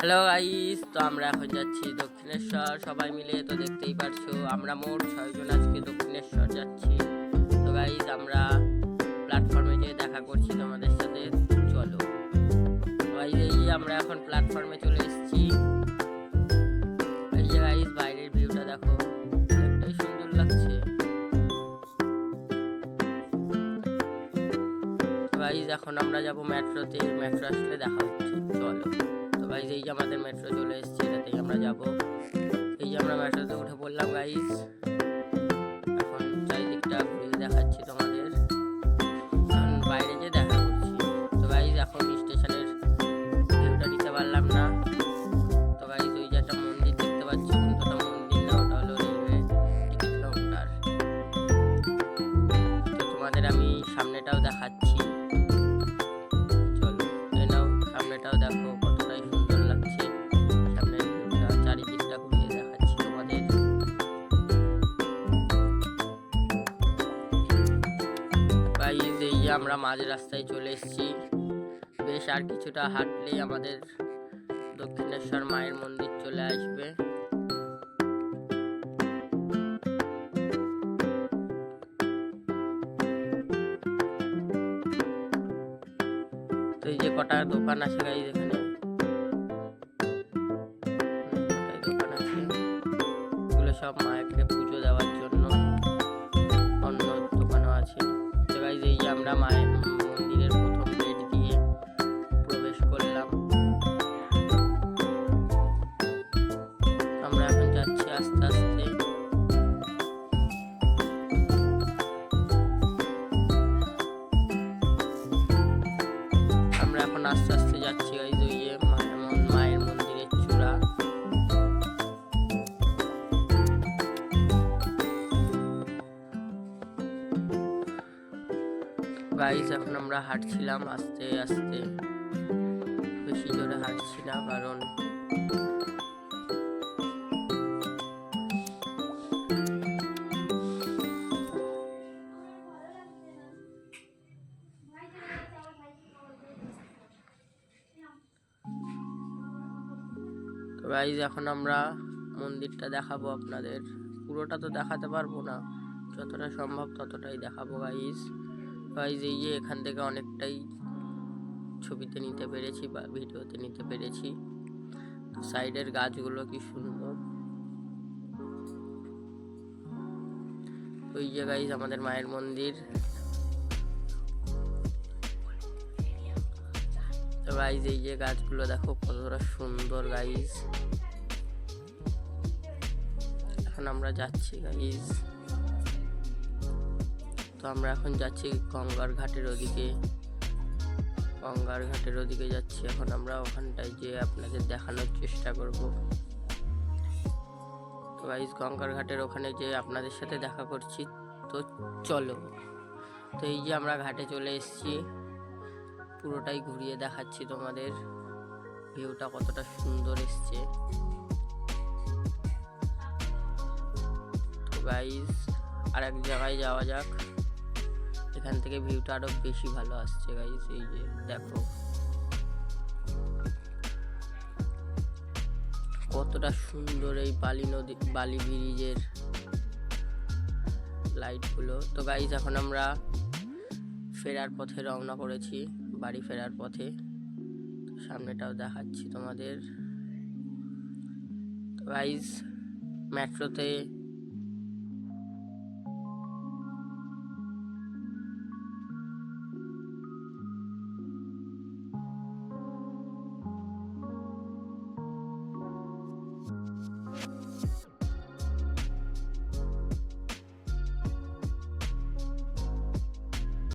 Hello guys, তো আমরা এখন যাচ্ছি দক্ষিণেশ্বর সবাই মিলে। তো দেখতেই পারছো আমরা মোট 6 জন আজকে দক্ষিণেশ্বর যাচ্ছি। তো গাইস আমরা প্ল্যাটফর্মে যেয়ে দেখা করছি তোমাদের সাথে, চলো। গাইস এই যে আমরা এখন প্ল্যাটফর্মে চলে এসেছি। এই যে গাইস বাইরের ভিউটা দেখো, অনেকটাই সুন্দর লাগছে। গাইস এখন আমরা যাব মেট্রোতে, মেট্রো আসলে দেখা হচ্ছে, চলো। তো গাইস এই যে আমাদের মেট্রো চলে এসেছে, এটাতেই আমরা যাব। এই যে আমরা মেট্রোতে উঠে পড়লাম গাইস। এখন চারিদিকটা ঘুরে দেখাচ্ছি তোমাদের, এখন বাইরে যে দেখা করছি। তো গাইস এখন স্টেশনের ভিউটা নিতে পারলাম না। তো গাইস ওই যে একটা মন্দির দেখতে পাচ্ছি, কিন্তু ওটা মন্দির না, ওটা হলো রেলওয়ে টিকিট কাউন্টার। তো তোমাদের আমি সামনেটাও দেখাচ্ছি, চলো। এই নাও, সামনেটাও দেখো কতটাই সুন্দর লাগছে। সামনের ভিউটা চারিদিকটা ঘুরিয়ে দেখাচ্ছি তোমাদের। গাইস এই যে আমরা মাঝ রাস্তায় চলে এসেছি। বেশ আর কিছুটা হাঁটলেই আমাদের দক্ষিণেশ্বর মায়ের মন্দির চলে আসবে। তো এই যে কটা দোকান আছে গাইস, এখানে কটাই দোকান আছে, এগুলো সব মায়েরকে পুজো দেওয়ার জন্য। অন্য দোকানও আছে। তো গাইস এই যে আমরা মায়ের মন্দিরের প্রথম গেট দিয়ে প্রবেশ করলাম। আমরা এখন যাচ্ছি আস্তে আস্তে। আমরা এখন আস্তে আস্তে যাচ্ছি গাইস, ওই যে মায়ের মন্দিরের চূড়া। গাইস এখন আমরা হাঁটছিলাম আস্তে আস্তে, বেশি জোরে হাঁটছি না, কারণ তো গাইস এখন আমরা মন্দিরটা দেখাবো আপনাদের। পুরোটা তো দেখাতে পারবো না, যতটা সম্ভব ততটাই দেখাবো গাইস। গাইস এই যে এখান থেকে অনেকটাই ছবিতে নিতে পেরেছি বা ভিডিওতে নিতে পেরেছি। তো সাইডের গাছগুলো কি সুন্দর। ওই যে গাইস আমাদের মায়ের মন্দির। তো গাইস এই যে গাছগুলো দেখো কতটা সুন্দর গাইস। এখন আমরা যাচ্ছি গাইস। তো আমরা এখন যাচ্ছি গঙ্গার ঘাটের ওদিকে, গঙ্গার ঘাটের ওদিকে যাচ্ছি এখন আমরা। ওখানটায় যে আপনাদের দেখানোর চেষ্টা করব। তো গাইস গঙ্গার ঘাটের ওখানে যে আপনাদের সাথে দেখা করছি, তো চলো। তো এই যে আমরা ঘাটে চলে এসেছি, পুরোটাই ঘুরিয়ে দেখাচ্ছি তোমাদের, ভিউটা কতটা সুন্দর এসছে। তো গাইস আর এক জায়গায় যাওয়া যাক, এখান থেকে ভিউটা আরো বেশি ভালো আসছে গাইস। এই যে দেখো কতটা সুন্দর এই বালি ব্রিজের লাইটগুলো। তো গাইস এখন আমরা ফেরার পথে রওনা করেছি, বাড়ি ফেরার পথে। সামনেটাও দেখাচ্ছি তোমাদের। তো গাইস মেট্রোতে